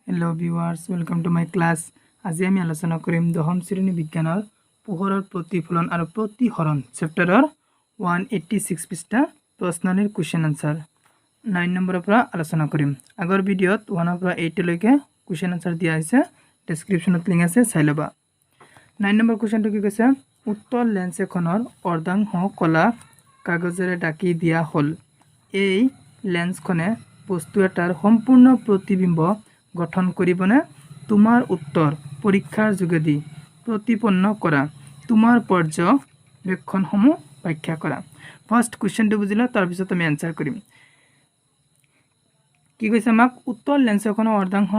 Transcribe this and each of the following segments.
Hello viewers, welcome to my class. আজি আমি আলোচনা কৰিম দশম শ্ৰেণী বিজ্ঞানৰ পোহৰৰ প্ৰতিফলন আৰু প্ৰতিহৰণ চেপ্টাৰৰ 186 পৃষ্ঠা প্ৰশ্ননিৰ কোৱেশ্চন আনসাৰ 9 নম্বৰৰ পৰা আলোচনা কৰিম। আগৰ ভিডিঅ'ত 1 ৰ পৰা 8 লৈকে কোৱেশ্চন আনসাৰ দিয়া হৈছে, ডেসক্ৰিপচনত লিংক আছে, চাই ল'বা। 9 নম্বৰ কোৱেশ্চনটো কি কৈছে? উত্তল লেন্স এখনৰ অৰ্ধাংশ কলা কাগজেৰে ঢাকি দিয়া হ'ল। এই লেন্সখনে বস্তু এটাৰ সম্পূৰ্ণ প্ৰতিবিম্ব গঠন কৰিবনে? তোমাৰ উত্তৰ পৰীক্ষাৰ যোগেদি প্ৰতিপন্ন কৰা। তোমাৰ পৰ্যবেক্ষণসমূহ ব্যাখ্যা কৰা। ফাৰ্স্ট কুৱেশ্চনটো বুজিলা, তাৰপিছত আমি এনসাৰ কৰিম। কি কৈছে আমাক? উত্তল লেন্স এখনৰ অৰ্ধাংশ,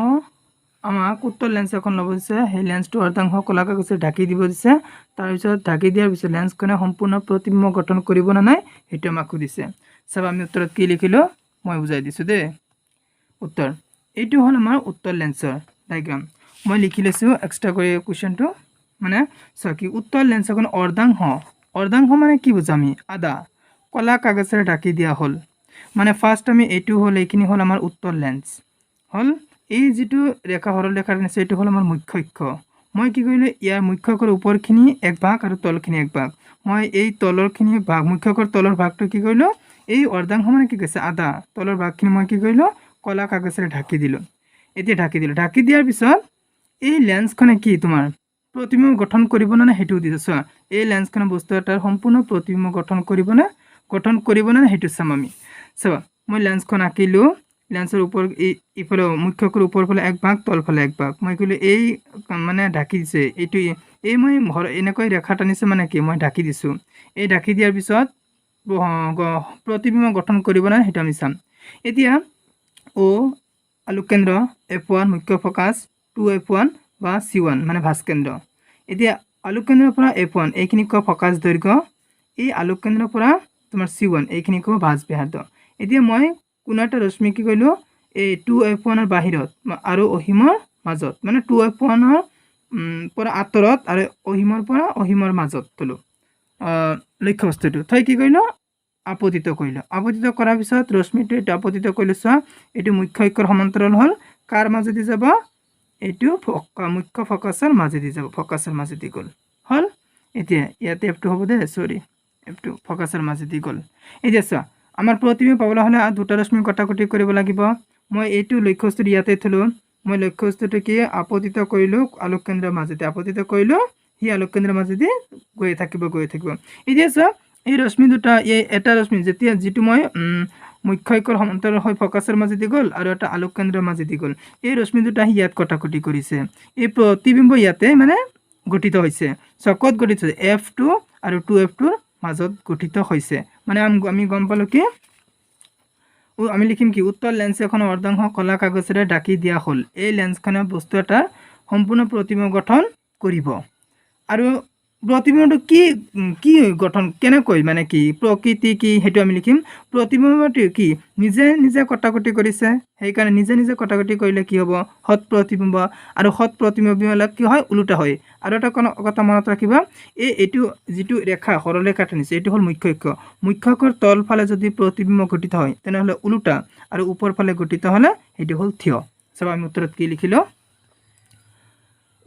আমাক উত্তল লেন্স এখন ল'ব দিছে। সেই লেন্সটো অৰ্ধাংশ কলা কাগজে ঢাকি দিব দিছে। তাৰপিছত ঢাকি দিয়াৰ পিছত লেন্সখনে সম্পূৰ্ণ প্ৰতিবিম্ব গঠন কৰিব না নাই সেইটো আমাক সুধিছে। চাবা আমি উত্তৰত কি লিখিলো মই বুজাই দিছোঁ দেই। উত্তৰ এইটো হ'ল আমাৰ উত্তল লেন্সৰ ডায়াগ্ৰাম। মই লিখি লৈছোঁ এক্সট্ৰা কৰি কুৱেশ্চনটো, মানে কি উত্তল লেন্স এখন অৰ্ধাংশ, অৰ্ধাংশ মানে কি বুজাম? আমি আধা কলা কাগজেৰে ঢাকি দিয়া হ'ল। মানে ফাৰ্ষ্ট আমি এইটো হ'ল, এইখিনি হ'ল আমাৰ উত্তল লেন্স হ'ল। এই যিটো ৰেখা সৰল ৰেখাৰ নিচিনা এইটো হ'ল আমাৰ মুখ্য অক্ষ। মই কি কৰিলোঁ, ইয়াৰ মুখ্য অক্ষৰ ওপৰখিনি এক ভাগ আৰু তলখিনি এক ভাগ। মই এই তলৰখিনি ভাগ, মুখ্য অক্ষৰ তলৰ ভাগটো কি কৰিলোঁ, এই অৰ্ধাংশ মানে কি কৈছে আধা, তলৰ ভাগখিনি মই কি কৰিলোঁ কলা কাগজেৰে ঢাকি দিলোঁ। এতিয়া ঢাকি দিলোঁ। ঢাকি দিয়াৰ পিছত এই লেন্সখনে কি তোমাৰ প্ৰতিবিম্ব গঠন কৰিবনে না সেইটো দিছোঁ। চোৱা, এই লেন্সখনে বস্তু এটাৰ সম্পূৰ্ণ প্ৰতিবিম্ব গঠন কৰিবনে না সেইটো চাম আমি। চাবা মই লেন্সখন আঁকিলোঁ। লেন্সৰ ওপৰ ইফালে মুখ্য অক্ষৰ ওপৰ ফালে এক ভাগ, তল ফালে এক ভাগ। মই ক'লোঁ এই মানে ঢাকি দিছে, এইটো এই মই এনেকৈ ৰেখা টানিছোঁ, মানে কি মই ঢাকি দিছোঁ। এই ঢাকি দিয়াৰ পিছত প্ৰতিবিম্ব গঠন কৰিব না সেইটো আমি চাম। এতিয়া আলোক কেন্দ্ৰ F1 মুখ্য ফকাছ, 2F1 বা C1 মানে ভাস কেন্দ্ৰ। এতিয়া আলোক কেন্দ্ৰৰ পৰা F1 এইখিনি ক ফকাছ দৈৰ্ঘ্য, এই আলোক কেন্দ্ৰৰ পৰা তোমাৰ C1 এইখিনি ক ভাস ব্যাসাৰ্ধ। এতিয়া মই কোনো এটা ৰশ্মি কি কৰিলোঁ, এই 2F1 ৰ বাহিৰত আৰু অসীমৰ মাজত, মানে 2F1 ৰ পৰা আঁতৰত আৰু অসীমৰ পৰা অসীমৰ মাজত থলোঁ লক্ষ্য বস্তুটো থৈ কি কৰিলোঁ আপতিত কৰিলোঁ। আপতিত কৰাৰ পিছত ৰশ্মিটো এইটো আপতিত কৰিলোঁ। চোৱা এইটো মুখ্য অক্ষৰ সমান্তৰাল হ'ল, কাৰ মাজেদি যাব? এইটো মুখ্য ফকাছৰ মাজেদি যাব, ফকাছৰ মাজেদি গ'ল হ'ল। এতিয়া ইয়াতে F2 হ'ব দে, সৰি F2 ফকাছৰ মাজেদি গ'ল। এতিয়া চোৱা আমাৰ প্ৰতিবিম্ব পাবলৈ হ'লে দুটা ৰশ্মি কটাকটি কৰিব লাগিব। মই এইটো লক্ষ্যবস্তুটো ইয়াতে থলোঁ। মই লক্ষ্যবস্তুটো কি আপতিত কৰিলোঁ আলোক কেন্দ্ৰৰ মাজেদি, আপতিত কৰিলোঁ, সি আলোক কেন্দ্ৰৰ মাজেদি গৈ থাকিব। এতিয়া চোৱা এই ৰশ্মি দুটা, এই এটা ৰশ্মি যেতিয়া যিটো মই মুখ্য অক্ষৰ সমান্তৰাল হৈ ফকাছৰ মাজেদি গ'ল আৰু এটা আলোক কেন্দ্ৰৰ মাজেদি গ'ল, এই ৰশ্মি দুটা ইয়াত কটাকটি কৰিছে। এই প্ৰতিবিম্ব ইয়াতে মানে গঠিত হৈছে। ক'ত গঠিত হৈছে? F2 আৰু 2F2 ৰ মাজত গঠিত হৈছে। মানে আমি গম পালোঁ কি আমি লিখিম কি উত্তল লেন্স এখনৰ অৰ্ধাংশ কলা কাগজেৰে ঢাকি দিয়া হ'ল। এই লেন্সখনে বস্তু এটাৰ সম্পূৰ্ণ প্ৰতিবিম্ব গঠন কৰিব। আৰু প্ৰতিবিম্বটো কি গঠন কেনেকৈ, মানে কি প্ৰকৃতি কি সেইটো আমি লিখিম। প্ৰতিবিম্বটো কি নিজে কটাকটি কৰিছে, সেইকাৰণে নিজে কটাকটি কৰিলে কি হ'ব? সৎ প্ৰতিবিম্ব। আৰু সৎ প্ৰতিবিম্ববিলাক কি হয়? ওলোটা হয়। আৰু এটা কথা মনত ৰাখিবা, এইটো যিটো ৰেখা সৰল ৰেখা টানিছে এইটো হ'ল মুখ্য অক্ষ। মুখ্য অক্ষৰ তল ফালে যদি প্ৰতিবিম্ব গঠিত হয় তেনেহ'লে ওলোটা, আৰু ওপৰ ফালে গঠিত হ'লে সেইটো হ'ল থিয়। চাবা আমি উত্তৰত কি লিখিলোঁ,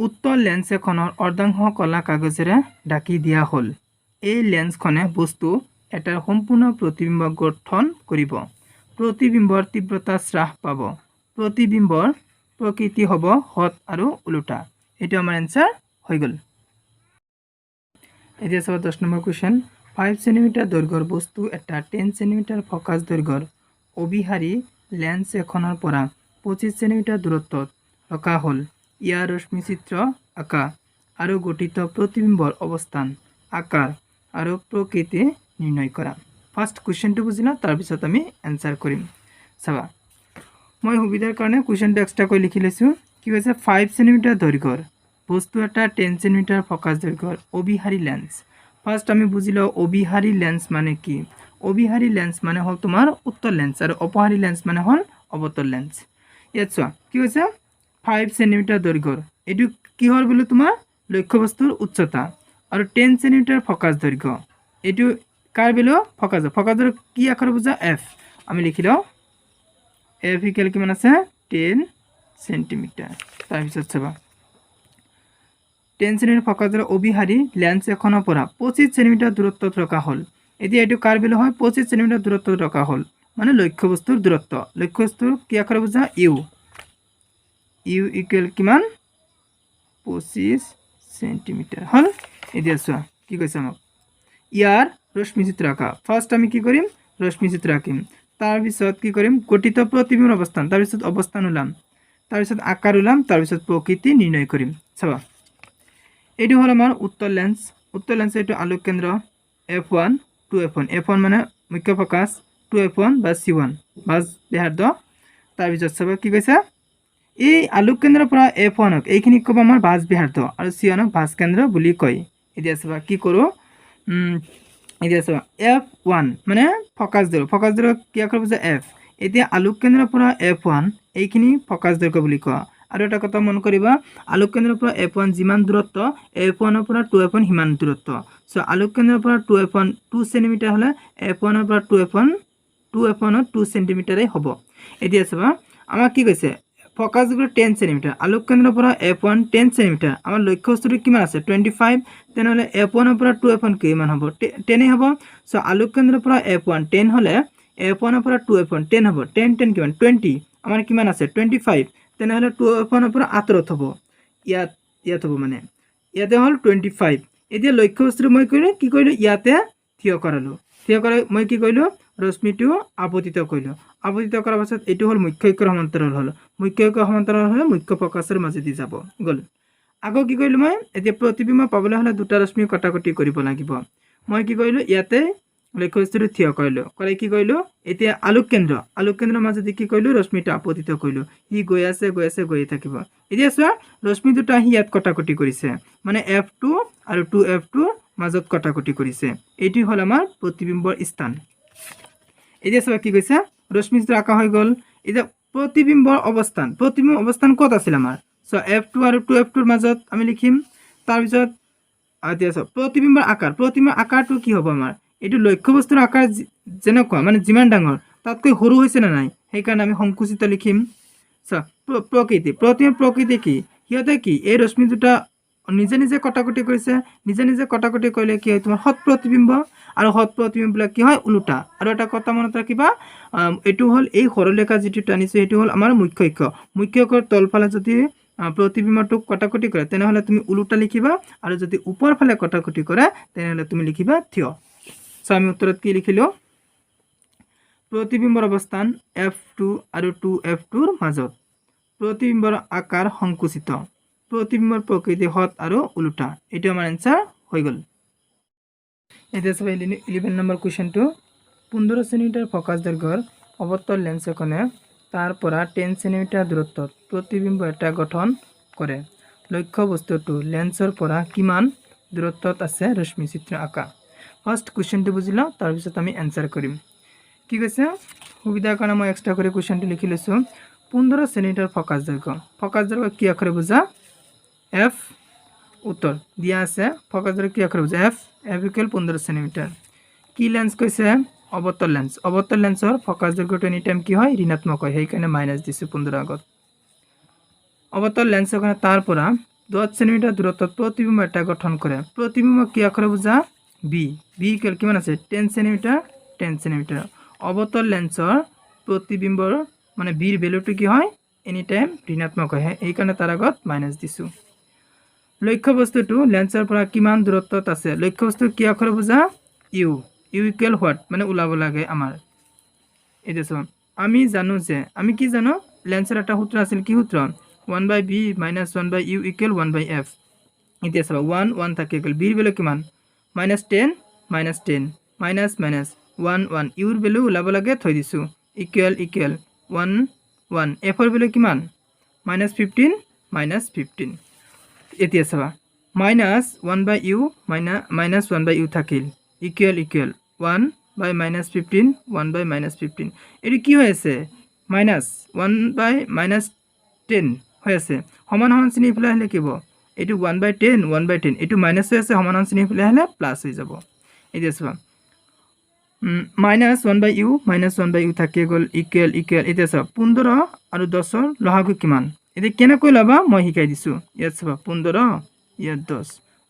উত্তল লেন্স এখনৰ অৰ্ধাংশ কলা কাগজেৰে ঢাকি দিয়া হ'ল। এই লেন্সখনে বস্তু এটাৰ সম্পূৰ্ণ প্ৰতিবিম্ব গঠন কৰিব। প্ৰতিবিম্বৰ তীব্ৰতা হ্ৰাস পাব। প্ৰতিবিম্বৰ প্ৰকৃতি হ'ব সৎ আৰু ওলোটা। এইটো আমাৰ এনসাৰ হৈ গ'ল। এতিয়া চাবা 10 নম্বৰ কুৱেশ্যন। 5 সেন্টিমিটাৰ দৈৰ্ঘ্যৰ বস্তু এটা 10 সেন্টিমিটাৰ ফকাছ দৈৰ্ঘ্যৰ অবিহাৰী লেন্স এখনৰ পৰা 25 সেন্টিমিটাৰ দূৰত্বত ৰখা হ'ল। ইয়াৰ ৰশ্মি চিত্ৰ আঁকা আৰু গঠিত প্ৰতিবিম্বৰ অৱস্থান, আকাৰ আৰু প্ৰকৃতি নিৰ্ণয় কৰা। ফাৰ্ষ্ট কুৱেশ্যনটো বুজিলা, তাৰপিছত আমি এনসাৰ কৰিম। চাবা মই সুবিধাৰ কাৰণে কুৱেশ্যনটো এক্সট্ৰাকৈ লিখি লৈছোঁ। কি কৈছে? 5 সেন্টিমিটাৰ দৈৰ্ঘ্যৰ বস্তু এটা 10 সেন্টিমিটাৰ ফকাছ দৈৰ্ঘ্যৰ অবিহাৰী লেন্স। ফাৰ্ষ্ট আমি বুজিলোঁ অবিহাৰী লেন্স মানে কি। অবিহাৰী লেন্স মানে হ'ল তোমাৰ উত্তল লেন্স, আৰু অপহাৰী লেন্স মানে হ'ল অৱতল লেন্স। ইয়াত চোৱা কি হৈছে? 5 সেন্টিমিটাৰ দৈৰ্ঘ্যৰ, এইটো কিহৰ বোলো তোমাৰ লক্ষ্যবস্তুৰ উচ্চতা, আৰু 10 সেন্টিমিটাৰ ফকাছ দৈৰ্ঘ্য, এইটো কাৰ বোলো ফকাছৰ কি আকাৰ বুজা? F। আমি লিখি লওঁ F ইকুৱেল কিমান আছে? 10 সেন্টিমিটাৰ তাৰপিছত চাবা 10 সেন্টিমিটাৰ ফকাসৰ অবিহাৰী লেন্স এখনৰ পৰা 25 সেন্টিমিটাৰ দূৰত্বত ৰখা হ'ল এতিয়া এটো কাৰ ভ্যালু হয় 25 সেন্টিমিটাৰ দূৰত্বত ৰখা হ'ল মানে লক্ষ্যবস্তুৰ দূৰত্ব লক্ষ্যবস্তুৰ কি আকাৰে বুজা ইউ ইকুৱেল কিমান 25 সেন্টিমিটাৰ হল এতিয়া চোৱা কি কৈছে আমাক ইয়াৰ ৰশ্মিচিত্ৰ আঁকা ফাৰ্স্ট আমি কি কৰিম ৰশ্মিচিত্ৰ আঁকিম তাৰ পিছত কি কৰিম গঠিত প্ৰতিবিম্বৰ অৱস্থান তাৰ পিছত অৱস্থান উলাম তাৰ পিছত আকাৰ উলাম তাৰ পিছত প্ৰকৃতি নিৰ্ণয় কৰিম চাবা এটো হল আমাৰ উত্তৰ লেন্স এটো আলোক কেন্দ্ৰ f1 2f1 f1 মানে মুখ্য ফোকাস 2f1 বা c1 বাজ ব্যাসাৰ্ধ তাৰ পিছত চাবা কি কৈছে এই আলোক কেন্দ্ৰৰ পৰা f1 ক এইখিনি কব আমাৰ বাজ ব্যাসাৰ্ধ আৰু c1 ক বাজ কেন্দ্ৰ বুলি কয় এতিয়া চাবা কি কৰো এতিয়া চাবা f1 মানে ফোকাস দৈৰ্ঘ্য কি আকাৰ বুজা f এতিয়া আলোক কেন্দ্ৰৰ পৰা f1 এইখিনি ফোকাস দৈৰ্ঘ্য বুলি কোৱা আৰু এটা কথা মন কৰিবা আলোক কেন্দ্ৰৰ পৰা f1 যিমান দূৰত্ব f1 ৰ পৰা 2f1 হিমান দূৰত্ব সো আলোক কেন্দ্ৰৰ পৰা 2f1 2 সেমি হলে f1 ৰ পৰা 2f1 ত 2 সেমি হ'ব এতিয়া চাবা আমাৰ কি কৈছে ফোকাস দৈৰ্ঘ্য 10 সেমি আলোক কেন্দ্ৰৰ পৰা f1 10 সেমি আমাৰ লক্ষ্য বস্তুটো কিমান আছে 25 তেনেহলে f1 ৰ পৰা 2f1 কিমান হ'ব 10 হ'ব সো আলোক কেন্দ্ৰৰ পৰা f1 10 হলে f1 ৰ পৰা 2f1 10 হ'ব 10 10 কিমান 20 আমাৰ কিমান আছে 25 তেনেহলে 2f1 ৰ পৰা আঁতৰত হ'ব ইয়াত হ'ব মানে ইয়াতে হল 25 এতিয়া লক্ষ্য বস্তুটো মই কি কৰিলো ইয়াতে থিয় কৰালো থিয় কৰি মই কি কৰিলো ৰশ্মিটো আপতিত কৰিলো আপতিত কৰাৰ পাছত এটো হল মুখ্য অক্ষৰ সমান্তৰাল হল মুখ্য অক্ষৰ সমান্তৰাল হলে মুখ্য ফোকাসৰ মাজেদি যাব গল আগো কি কৰিলো মই এতিয়া প্ৰতিবিম্ব পাবলৈ হলে দুটা ৰশ্মি কটাকটি কৰিব লাগিব মই কি কৰিলো ইয়াতে লক্ষ্য বস্তুটো থিয় কৰিলো কৰি কি কৰিলো এতিয়া আলোক কেন্দ্ৰৰ মাজেদি কি কৰিলো ৰশ্মিটো আপতিত কৰিলো ই গৈ আছে গৈ থাকিব এতিয়া চোৱা ৰশ্মি দুটা ইয়াত কটাকটি কৰিছে মানে f2 আৰু 2f2 মাজত কটাকটি কৰিছে এটি হল আমাৰ প্ৰতিবিম্বৰ স্থান এতিয়া চোৱা কি কৈছে ৰশ্মি দুটা আঁকা হৈ গল এতিয়া প্ৰতিবিম্বৰ অৱস্থান ক'ত আছিল আমাৰ সো f2 আৰু 2f2 ৰ মাজত আমি লিখিম তাৰ পিছত এতিয়া চোৱা প্ৰতিবিম্বৰ আকাৰটো কি হ'ব আমাৰ এটো লক্ষ্য বস্তুৰ আকাৰ যেনেকুৱা মানে যিমান ডাঙৰ তাতকৈ সৰু হৈছে না নাই সেই কাৰণে আমি সংকুচিত লিখিম সো প্ৰকৃতি কি হিয়তে কি এই ৰশ্মি দুটা নিজে কটাকটি কৰিছে নিজে কটাকটি কৰিলে কি হয় তোমাৰ হত প্ৰতিবিম্ব আৰু হত প্ৰতিবিম্ববিলাক কি হয় উল্টা আৰু এটা কথা মনত ৰাখিবা এটো হল এই সৰলৰেখা যেটো টানিছে এটো হল আমাৰ মুখ্য অক্ষৰ তলফালে যদি প্ৰতিবিম্বটোক কটাকটি কৰে তেনেহলে তুমি উল্টা লিখিবা আৰু যদি ওপৰ ফালে কটাকটি কৰে তেনেহলে তুমি লিখিবা থিয় সো আমি উত্তৰত কি লিখিলো প্ৰতিবিম্বৰ অৱস্থান f2 আৰু 2f2 ৰ মাজত প্ৰতিবিম্বৰ আকাৰ সংকুচিত প্ৰতিবিম্বৰ প্ৰকৃতি হত আৰু উল্টা এটো আমাৰ आंसर হৈ গল এতিয়া সব 11 নম্বৰ কোৱেশ্চনটো 15 সেমি ফোকাস দৈৰ্ঘ্যৰ অৱতল লেন্স এখনে তাৰ পৰা 10 সেমি দূৰত্বত প্ৰতিবিম্ব এটা গঠন কৰে লক্ষ্য বস্তুটো লেন্সৰ পৰা কিমান দূৰত্বত আছে ৰশ্মি চিত্ৰ আঁকা ফাৰ্স্ট কোৱেশ্চনটো বুজিলা তাৰ পিছত আমি आंसर কৰিম কি কৈছে সুবিধাৰ কাৰণে মই এক্সট্ৰা কৰি কোৱেশ্চনটো লিখি লৈছো 15 সেমি ফোকাস দৈৰ্ঘ্য কি আখৰে বুজা f উত্তৰ দিয়া আছে ফোকাস দৈৰ্ঘ্য কি আখৰে বুজা f ইকুৱেল 15 সেমি কি লেন্স কৈছে অৱতল লেন্সৰ ফোকাস দৈৰ্ঘ্যটো এনি টাইম কি হয় ঋণাত্মক হয় সেই কাৰণে মাইনাস দিছো 15 আগত অৱতল লেন্স এখনে তাৰ পৰা 10 সেমি দূৰত্বত প্ৰতিবিম্ব এটা গঠন কৰে প্ৰতিবিম্ব কি আখৰে বুজা b ইকুৱেল কিমান আছে 10 সেমি অৱতল লেন্সৰ প্ৰতিবিম্বৰ মানে b ৰ ভ্যালুটো কি হয় এনি টাইম ঋণাত্মক হয় এই কাৰণে তাৰ আগত মাইনাস দিছো লক্ষ্য বস্তুটো লেন্সৰ পৰা কিমান দূৰত্বত আছে লক্ষ্য বস্তু কি আখৰে বুজা u ইকুৱেল হোৱাট মানে উলাব লাগে আমাৰ এটা চাম আমি জানো যে আমি কি জানো লেন্সৰ এটা সূত্ৰ আছিল কি সূত্ৰ 1/b - 1/u = 1/f এতিয়া চাবা 1 1 থাকে গল b ৰ ভ্যালু কিমান -10 -10 মাইনাস 1 1 u ৰ ভ্যালু উলাব লাগে থৈ দিছো ইকুৱেল 1 1 f ৰ ভ্যালু কিমান -15 -15 এতিয়া চাবা -1/u -1/u থাকিল ইকুৱেল 1/-15 1/-15 এটো কি হৈ আছে -1/-10 হৈ আছে সমান সমান চিনি ফলে হলে কিব এটো 1/10 1/10 এটো মাইনাস হৈ আছে সমান সমান চিনি ফলে হলে প্লাস হৈ যাব এতিয়া চাবা -1/u -1/u থাকে গল ইকুৱেল এতিয়া চাবা 15 আৰু 10 ৰ লসাগু কিমান এতিয়া কেনেকৈ ল'বা মই শিকাই দিছোঁ। ইয়াত চাবা 15, ইয়াত 10।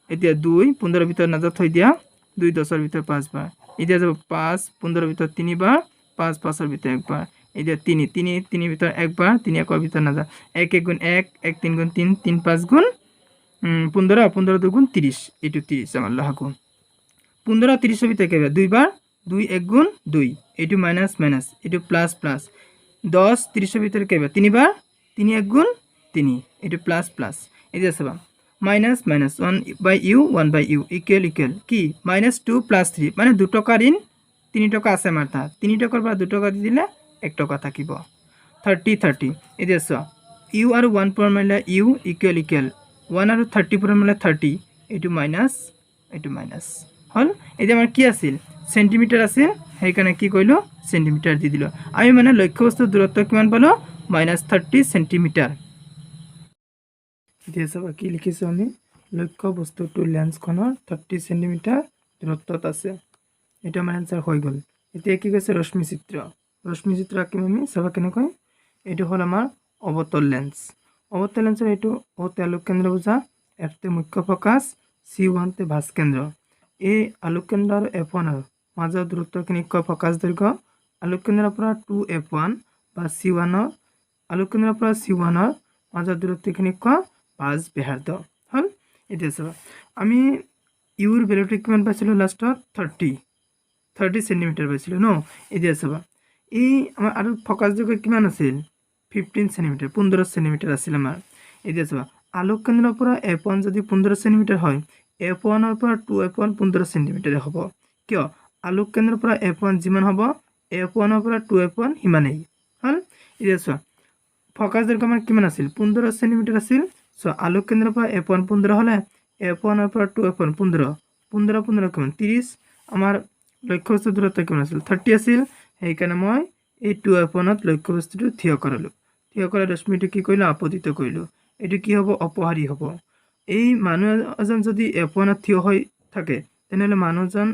এতিয়া 2 15 ভিতৰত নাযাব থৈ দিয়া, 2 10ৰ ভিতৰত 5 বাৰ। এতিয়া যাব 5 15ৰ ভিতৰত 3 বাৰ, 5 5ৰ ভিতৰত 1 বাৰ। এতিয়া 3 3 3 ভিতৰত 1 বাৰ, 3 1ৰ ভিতৰত নাযাব। 1 1 গুণ 1, 1 3 গুণ 3, 3 5 গুণ 15, 15 2 গুণ 30। এইটো 30 আমাৰ লহাকু। 15 30ৰ ভিতৰত কেইবাৰ 2 বাৰ, 2 1 গুণ 2। এইটো মাইনাছ মাইনাছ, এইটো প্লাছ প্লাছ। 10 30ৰ ভিতৰত কেইবাৰ 3 বাৰ, 3 1 গুণ 3। এইটো প্লাছ প্লাছ। এতিয়া চাবা minus minus 1/u 1/u equal equal কি -2 + 3 মানে 2 টকাৰ ঋণ 3 টকা আছে আমাৰ তাত। 3 টকাৰ পৰা 2 টকা দি দিলে 1 টকা থাকিব। 30 30। এতিয়া চোৱা u আৰু 1 পূৰণ মাৰিলে u ইকুৱেল ইকুৱেল 1 আৰু 30 পূৰণ মাৰিলে 30। এইটো মাইনাছ, এইটো মাইনাছ হ'ল। এতিয়া আমাৰ কি আছিল চেণ্টিমিটাৰ আছিল, সেইকাৰণে কি কৰিলোঁ চেণ্টিমিটাৰ দি দিলোঁ। আমি মানে লক্ষ্যবস্তুৰ দূৰত্ব কিমান পালোঁ -30 চেণ্টিমিটাৰ। এতিয়া চাবা কি লিখিছোঁ আমি লক্ষ্য বস্তুটো লেন্সখনৰ 30 চেণ্টিমিটাৰ দূৰত্বত আছে। এইটো আমাৰ এনচাৰ হৈ গ'ল। এতিয়া কি কৈছে ৰশ্মি চিত্ৰ। ৰশ্মি চিত্ৰ আঁকিম আমি, চাবা কেনেকৈ। এইটো হ'ল আমাৰ অৱতল লেন্স। অৱতল লেন্সৰ এইটো অ'তে আলোক কেন্দ্ৰ বুজা, এফতে মুখ্য ফকাছ, C1তে ভাঁজ কেন্দ্ৰ। এই আলোক কেন্দ্ৰ আৰু F1ৰ মাজৰ দূৰত্বখিনি কয় ফকাছ দৈৰ্ঘ্য। আলোক কেন্দ্ৰৰ পৰা 2F1 বা C1ৰ আলোক কেন্দ্ৰৰ পৰা C1ৰ মাজৰ দূৰত্বখিনি কয় ভাঁজ ব্যাসাৰ্ধ হ'ল। এতিয়া চাবা আমি ইউৰ ভেলুটো কিমান পাইছিলোঁ লাষ্টত 30 চেণ্টিমিটাৰ পাইছিলোঁ ন। এতিয়া চাবা এই আমাৰ আৰু ফকাছ দৈৰ্ঘ্য কিমান আছিল 15 চেণ্টিমিটাৰ, 15 চেণ্টিমিটাৰ আছিল আমাৰ। এতিয়া চাবা আলোক কেন্দ্ৰৰ পৰা F1 যদি 15 চেণ্টিমিটাৰ হয়, F1ৰ পৰা 2F1 15 চেণ্টিমিটাৰে হ'ব। কিয় আলোক কেন্দ্ৰৰ পৰা F1 যিমান হ'ব F1ৰ পৰা 2F1 সিমানেই হ'ল। এতিয়া চোৱা ফকাছ দৈৰ্ঘ্য আমাৰ কিমান আছিল 15 চেণ্টিমিটাৰ আছিল। চ' আলোক কেন্দ্ৰৰ পৰা F1 15 হ'লে F1ৰ পৰা 2F1 15 15 15 কিমান 30। আমাৰ লক্ষ্যবস্তুৰ দূৰত্ব কিমান আছিল 30 আছিল। সেইকাৰণে মই এই 2F1ত লক্ষ্যবস্তুটো থিয় কৰালোঁ। থিয় কৰা ৰশ্মিটো কি কৰিলোঁ আপতিত কৰিলোঁ। এইটো কি হ'ব অপহাৰী হ'ব। এই মানুহ এজন যদি F1ত থিয় হৈ থাকে তেনেহ'লে মানুহজন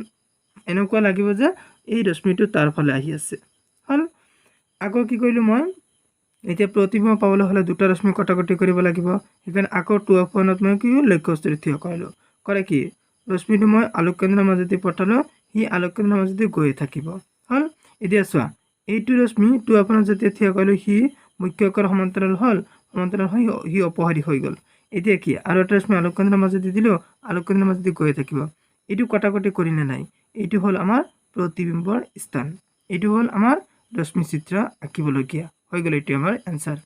এনেকুৱা লাগিব যে এই ৰশ্মিটো তাৰ ফালে আহি আছে হ'ল। আকৌ কি কৰিলোঁ মই এতিয়া প্ৰতিবিম্ব পাবলৈ হ'লে দুটা ৰশ্মি কটাকটি কৰিব লাগিব। সেইকাৰণে আকৌ 2F1ত মই কি লক্ষ্যবস্তুটো থিয় কৰালোঁ। কৰে কি ৰশ্মিটো মই আলোক কেন্দ্ৰৰ মাজেদি পঠালোঁ, সি আলোক কেন্দ্ৰৰ মাজেদি গৈ থাকিব হ'ল। এতিয়া চোৱা এইটো ৰশ্মি 2F1ত যেতিয়া থিয় কৰিলোঁ সি মুখ্য অক্ষৰ সমান্তৰাল হ'ল, সমান্তৰাল হৈ সি অপহাৰী হৈ গ'ল। এতিয়া কি আৰু এটা ৰশ্মি আলোক কেন্দ্ৰৰ মাজেদি দিলোঁ, আলোক কেন্দ্ৰৰ মাজেদি গৈ থাকিব। এইটো কটাকটি কৰিলে নাই, এইটো হ'ল আমাৰ প্ৰতিবিম্বৰ স্থান। এইটো হ'ল আমাৰ ৰশ্মি চিত্ৰ আঁকিবলগীয়া হৈ গ'ল। এইটো আমাৰ এনচাৰ।